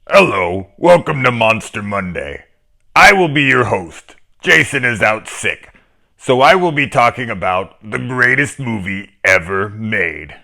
Hello, welcome to Monster Monday. I will be your host. Jason is out sick, so I will be talking about the greatest movie ever made.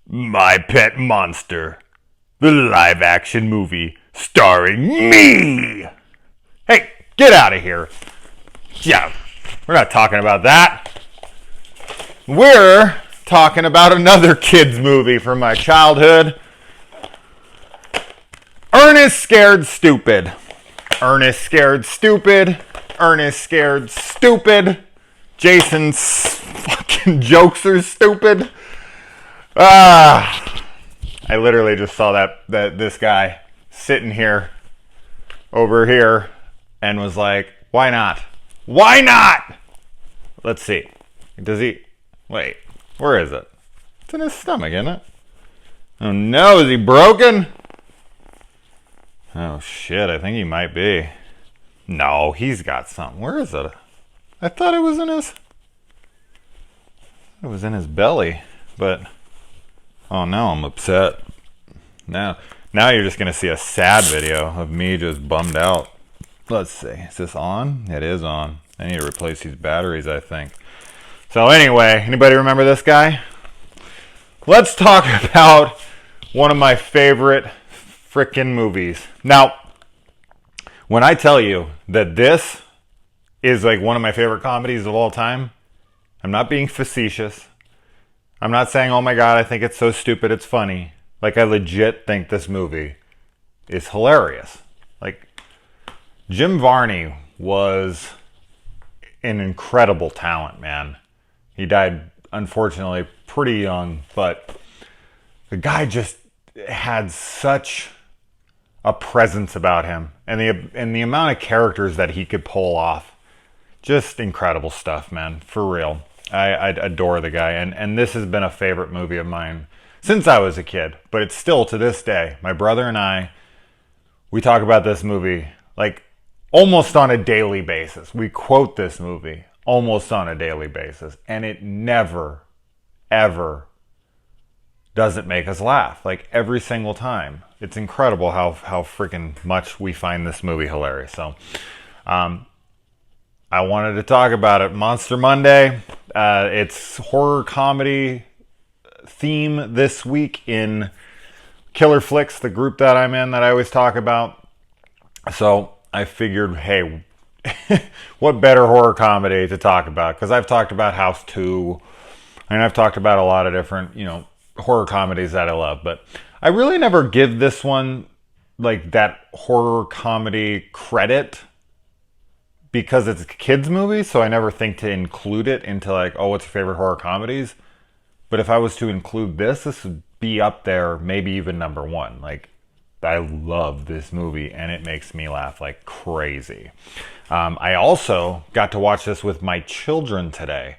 My Pet Monster, the live action movie starring me. Hey, get out of here. Yeah, we're not talking about that. We're talking about another kids movie from my childhood. Ernest Scared Stupid. Ernest Scared Stupid. Ernest Scared Stupid. Jason's fucking jokes are stupid. I literally just saw that this guy sitting here over here and was like, why not? Why not? Let's see. Does he? Wait, where is it? It's in his stomach, isn't it? Oh no, is he broken? Oh shit, I think he might be. No, he's got something. Where is it? I thought it was in his... It was in his belly, but... Oh, now I'm upset. Now you're just going to see a sad video of me just bummed out. Let's see. Is this on? It is on. I need to replace these batteries, I think. So anyway, anybody remember this guy? Let's talk about one of my favorite frickin' movies. Now, when I tell you that this is like one of my favorite comedies of all time, I'm not being facetious. I'm not saying, oh my god, I think it's so stupid it's funny. Like, I legit think this movie is hilarious. Like, Jim Varney was an incredible talent, man. He died, unfortunately, pretty young, but the guy just had such a presence about him, and the amount of characters that he could pull off. Just incredible stuff, man. For real. I adore the guy, and this has been a favorite movie of mine since I was a kid, but it's still to this day. My brother and I, we talk about this movie like almost on a daily basis. We quote this movie almost on a daily basis, and it never, ever doesn't make us laugh. Like, every single time. It's incredible how freaking much we find this movie hilarious. So, I wanted to talk about it. Monster Monday. It's horror comedy theme this week in Killer Flicks, the group that I'm in that I always talk about. So I figured, hey, what better horror comedy to talk about? Because I've talked about House 2, and I've talked about a lot of different, horror comedies that I love. But I really never give this one like that horror comedy credit, because it's a kids movie, so I never think to include it into like, oh, what's your favorite horror comedies? But if I was to include this would be up there, maybe even number one. Like, I love this movie, and it makes me laugh like crazy. I also got to watch this with my children today.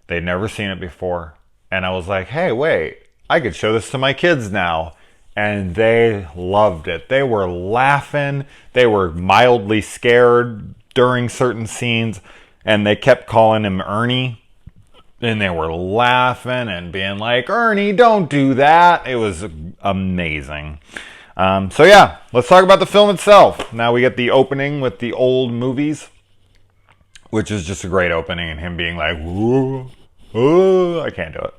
They'd never seen it before, and I was like, hey, wait, I could show this to my kids now. And they loved it. They were laughing. They were mildly scared during certain scenes, and they kept calling him Ernie, and they were laughing and being like, Ernie, don't do that. It was amazing. So yeah, let's talk about the film itself. Now we get the opening with the old movies, which is just a great opening, and him being like, whoa, oh, I can't do it.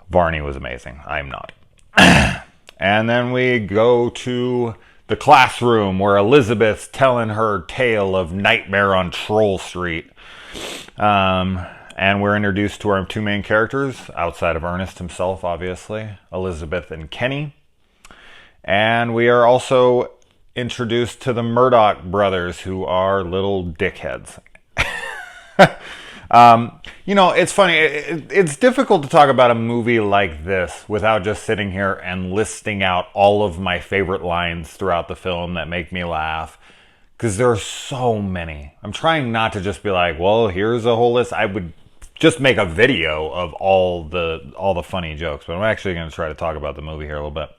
Varney was amazing. I'm not. And then we go to the classroom where Elizabeth's telling her tale of Nightmare on Troll Street. And we're introduced to our two main characters, outside of Ernest himself, obviously, Elizabeth and Kenny. And we are also introduced to the Murdoch brothers, who are little dickheads. It's funny. It's difficult to talk about a movie like this without just sitting here and listing out all of my favorite lines throughout the film that make me laugh, because there are so many. I'm trying not to just be like, well, here's a whole list. I would just make a video of all the funny jokes, but I'm actually going to try to talk about the movie here a little bit.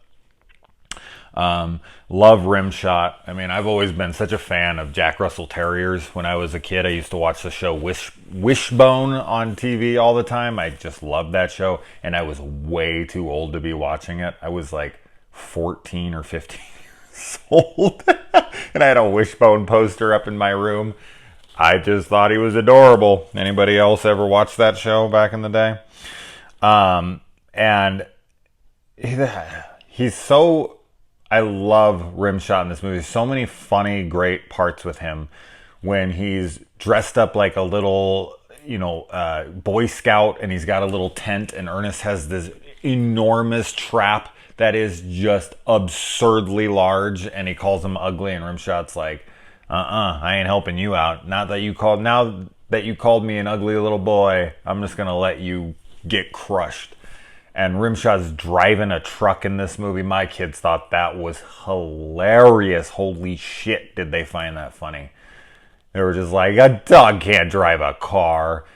Love Rimshot. I mean, I've always been such a fan of Jack Russell Terriers. When I was a kid, I used to watch the show Wishbone on TV all the time. I just loved that show, and I was way too old to be watching it. I was like 14 or 15 sold. And I had a Wishbone poster up in my room. I just thought he was adorable. Anybody else ever watched that show back in the day? And he's so... I love Rimshot in this movie. So many funny, great parts with him. When he's dressed up like a little, Boy Scout, and he's got a little tent, and Ernest has this enormous trap that is just absurdly large, and he calls him ugly, and Rimshot's like, I ain't helping you out. Now that you called me an ugly little boy, I'm just gonna let you get crushed. And Rimshot's driving a truck in this movie. My kids thought that was hilarious. Holy shit, did they find that funny. They were just like, a dog can't drive a car.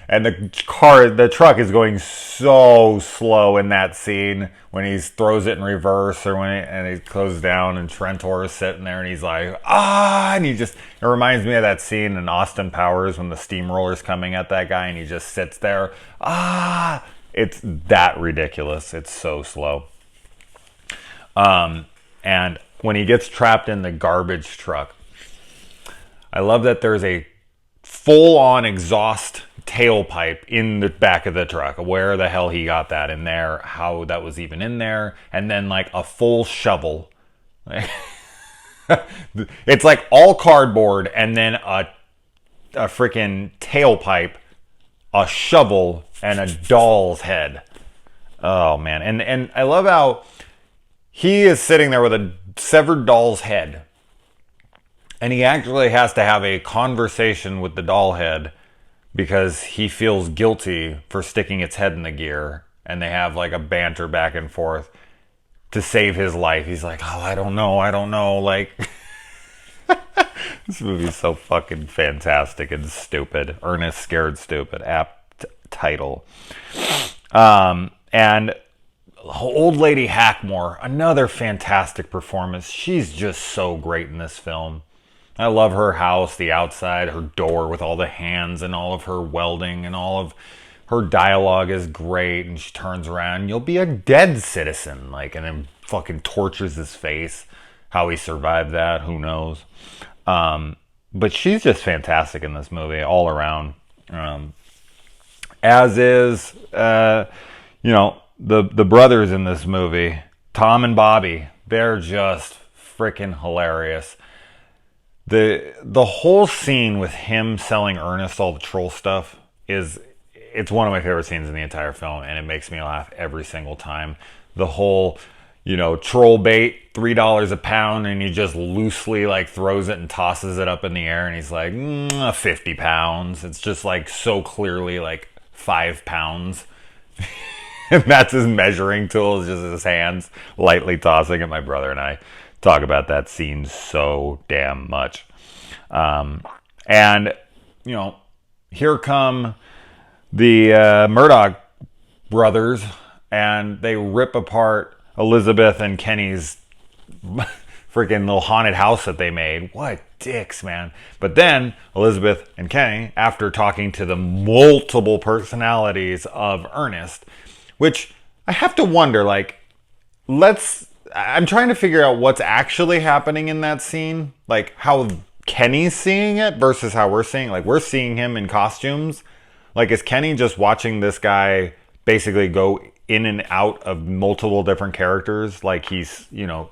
And the truck is going so slow in that scene when he throws it in reverse, or and it goes down, and Trentor is sitting there and he's like, and it reminds me of that scene in Austin Powers when the steamroller's coming at that guy and he just sits there. It's that ridiculous. It's so slow. And when he gets trapped in the garbage truck, I love that there's a full-on exhaust tailpipe in the back of the truck. Where the hell he got that in there, how that was even in there, and then like a full shovel. It's like all cardboard, and then a freaking tailpipe, a shovel, and a doll's head. Oh man. And I love how he is sitting there with a severed doll's head, and he actually has to have a conversation with the doll head because he feels guilty for sticking its head in the gear, and they have like a banter back and forth to save his life. He's like, I don't know. Like, this movie's so fucking fantastic and stupid. Ernest Scared Stupid. Apt title. And old lady Hackmore, another fantastic performance. She's just so great in this film. I love her house, the outside, her door with all the hands and all of her welding, and all of her dialogue is great. And she turns around, you'll be a dead citizen, and then fucking tortures his face. How he survived that, who knows? But she's just fantastic in this movie all around. As is, the brothers in this movie, Tom and Bobby. They're just freaking hilarious. The whole scene with him selling Ernest all the troll stuff it's one of my favorite scenes in the entire film, and it makes me laugh every single time. The whole, troll bait, $3 a pound, and he just loosely throws it and tosses it up in the air, and he's like, 50 pounds. It's just so clearly 5 pounds. And that's his measuring tool, is just his hands lightly tossing it. My brother and I talk about that scene so damn much. And, here come the Murdoch brothers, and they rip apart Elizabeth and Kenny's freaking little haunted house that they made. What dicks, man. But then Elizabeth and Kenny, after talking to the multiple personalities of Ernest, which I have to wonder, I'm trying to figure out what's actually happening in that scene. How Kenny's seeing it versus how we're seeing it. We're seeing him in costumes. Is Kenny just watching this guy basically go in and out of multiple different characters? He's,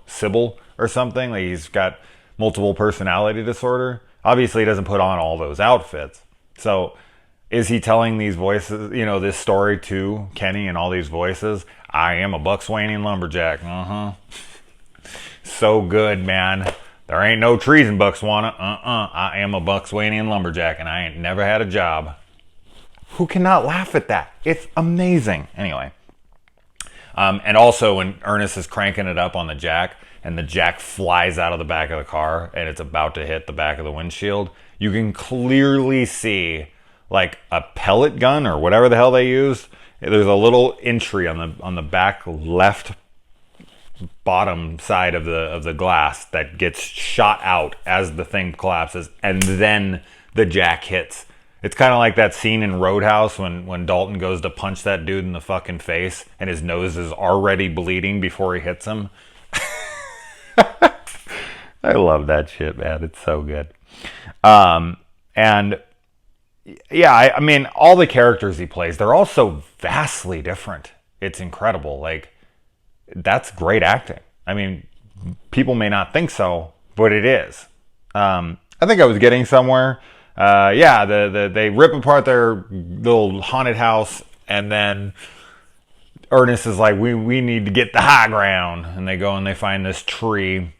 Sybil or something? He's got multiple personality disorder? Obviously, he doesn't put on all those outfits. So, is he telling these voices, this story to Kenny in all these voices? I am a Buckswainian lumberjack. So good, man. There ain't no trees in Buckswana. I am a Buckswainian lumberjack, and I ain't never had a job. Who cannot laugh at that? It's amazing. Anyway. And also when Ernest is cranking it up on the jack, and the jack flies out of the back of the car, and it's about to hit the back of the windshield, you can clearly see a pellet gun or whatever the hell they used. There's a little entry on the back left bottom side of the glass that gets shot out as the thing collapses, and then the jack hits. It's kind of like that scene in Roadhouse when Dalton goes to punch that dude in the fucking face and his nose is already bleeding before he hits him. I love that shit, man. It's so good. And yeah, I mean, all the characters he plays, they're all so vastly different. It's incredible. Like, that's great acting. I mean, people may not think so, but it is. I think I was getting somewhere. Yeah, they rip apart their little haunted house, and then Ernest is like, we need to get the high ground. And they go and they find this tree,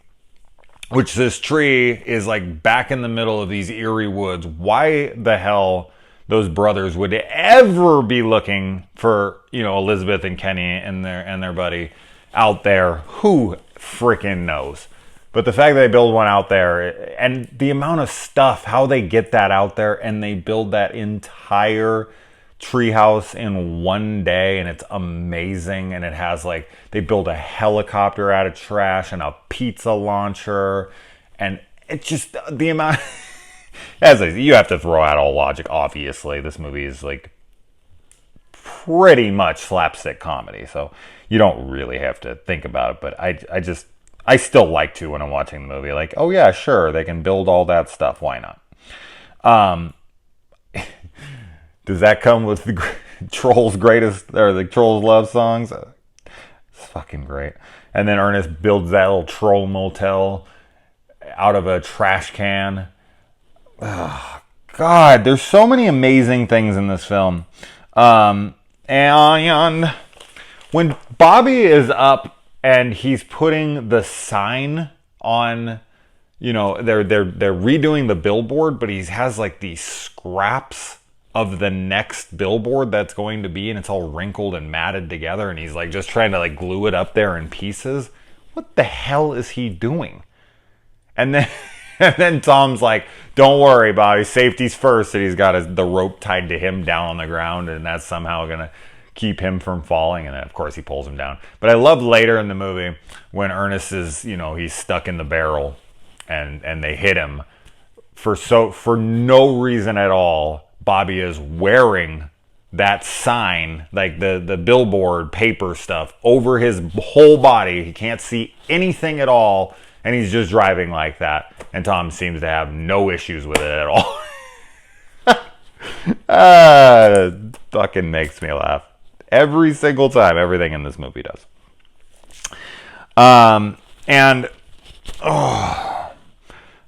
which this tree is like back in the middle of these eerie woods. Why the hell those brothers would ever be looking for, Elizabeth and Kenny and their buddy out there, who freaking knows? But the fact that they build one out there, and the amount of stuff, how they get that out there, and they build that entire treehouse in one day, and it's amazing. And it has they build a helicopter out of trash and a pizza launcher, and it's just the amount. You have to throw out all logic. Obviously, this movie is pretty much slapstick comedy, so you don't really have to think about it. But I still like to when I'm watching the movie. Oh yeah, sure, they can build all that stuff. Why not? Does that come with the Trolls' greatest, or the Trolls' love songs? It's fucking great. And then Ernest builds that little troll motel out of a trash can. Oh, God, there's so many amazing things in this film. And when Bobby is up and he's putting the sign on, they're redoing the billboard, but he has these scraps of the next billboard that's going to be, and it's all wrinkled and matted together, and he's just trying to glue it up there in pieces. What the hell is he doing? And then Tom's like, don't worry, Bobby, safety's first. And he's got the rope tied to him down on the ground, and that's somehow gonna keep him from falling. And then of course he pulls him down. But I love later in the movie when Ernest is, he's stuck in the barrel, and they hit him for no reason at all. Bobby is wearing that sign, the billboard paper stuff, over his whole body. He can't see anything at all, and he's just driving like that. And Tom seems to have no issues with it at all. Fucking makes me laugh every single time. Everything in this movie does. I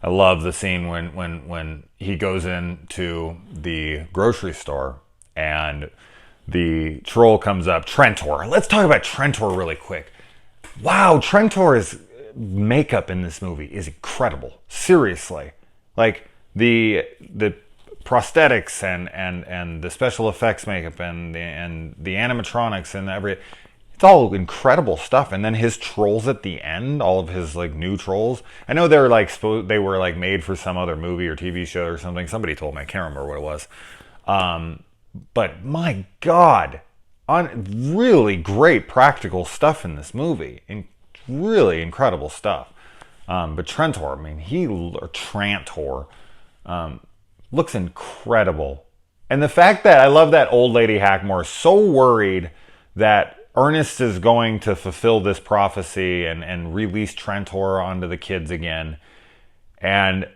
love the scene when he goes into the grocery store and the troll comes up. Trentor. Let's talk about Trentor really quick. Wow, Trentor's makeup in this movie is incredible. Seriously. The prosthetics and the special effects makeup and the animatronics and it's all incredible stuff. And then his trolls at the end, all of his new trolls. I know they were made for some other movie or TV show or something. Somebody told me, I can't remember what it was. But my God, really great practical stuff in this movie, and really incredible stuff. But Trentor, Trantor, looks incredible. And the fact that I love that old lady Hackmore is so worried that Ernest is going to fulfill this prophecy and release Trentor onto the kids again. And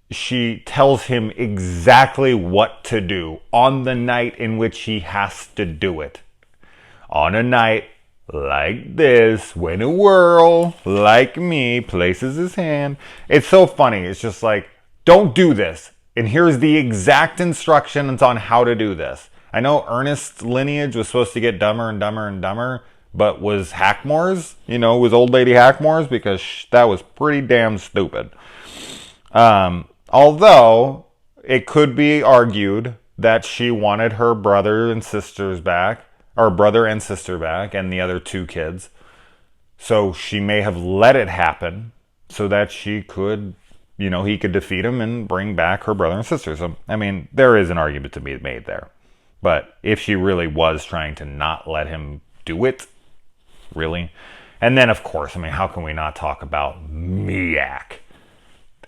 she tells him exactly what to do on the night in which he has to do it. On a night like this, when a whirl like me places his hand. It's so funny. It's just don't do this. And here's the exact instructions on how to do this. I know Ernest's lineage was supposed to get dumber and dumber and dumber, but was Hackmore's, was old lady Hackmore's, because that was pretty damn stupid. Although it could be argued that she wanted her brother and sister back, and the other two kids. So she may have let it happen so that she could, he could defeat him and bring back her brother and sister. So, there is an argument to be made there. But if she really was trying to not let him do it, really? And then, of course, how can we not talk about Miak?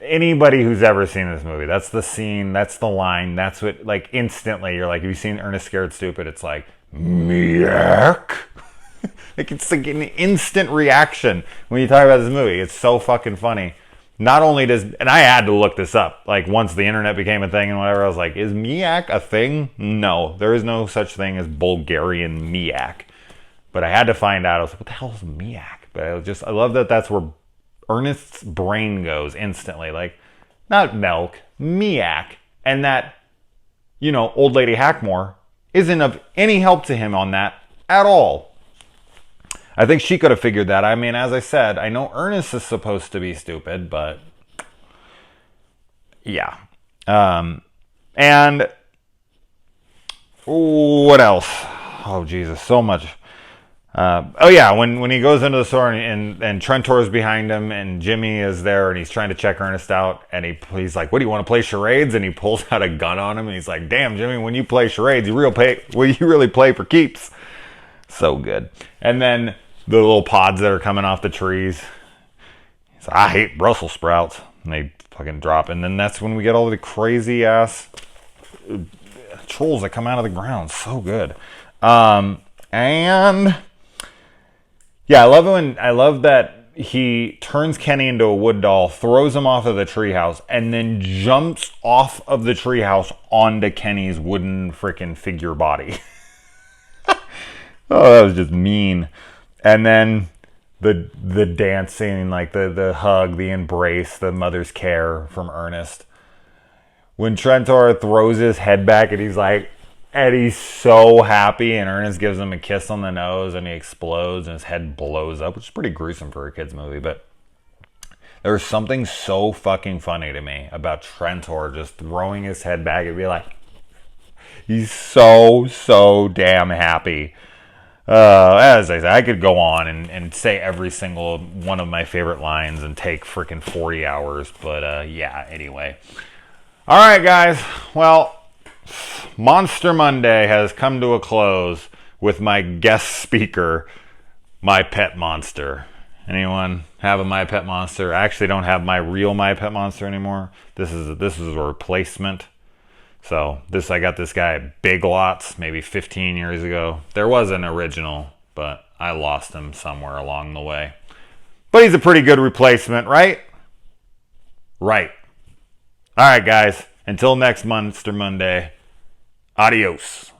Anybody who's ever seen this movie, that's the scene, that's the line, that's what, instantly, you're have you seen Ernest Scared Stupid? It's Miak? It's an instant reaction when you talk about this movie. It's so fucking funny. not only does, and I had to look this up, like once the internet became a thing and whatever, I was like, is Miak a thing? No, there is no such thing as Bulgarian Miak. But I had to find out. I was like, what the hell is Miak? But I love that that's where Ernest's brain goes instantly. Like, not milk, Miak. And that, old lady Hackmore isn't of any help to him on that at all. I think she could have figured that. I mean, as I said, I know Ernest is supposed to be stupid, but yeah. And what else? Oh, Jesus, so much. When he goes into the store and Trentor's behind him and Jimmy is there and he's trying to check Ernest out and he's like, what, do you want to play charades? And he pulls out a gun on him and he's like, damn, Jimmy, when you play charades, you really play for keeps. So good. And then the little pods that are coming off the trees. He's like, I hate Brussels sprouts. And they fucking drop. And then that's when we get all the crazy ass trolls that come out of the ground. So good. And yeah, I love that he turns Kenny into a wood doll, throws him off of the treehouse, and then jumps off of the treehouse onto Kenny's wooden freaking figure body. Oh, that was just mean. And then the dancing, like the hug, the embrace, the mother's care from Ernest. When Trentor throws his head back and he's so happy, and Ernest gives him a kiss on the nose and he explodes and his head blows up, which is pretty gruesome for a kid's movie, but there was something so fucking funny to me about Trentor just throwing his head back and be like, he's so damn happy. As I said, I could go on and say every single one of my favorite lines and take freaking 40 hours. But anyway. All right, guys. Well, Monster Monday has come to a close with my guest speaker, My Pet Monster. Anyone have a My Pet Monster? I actually don't have my real My Pet Monster anymore. This is a replacement. So I got this guy at Big Lots maybe 15 years ago. There was an original, but I lost him somewhere along the way. But he's a pretty good replacement, right? Right. All right, guys. Until next Monster Monday, adios.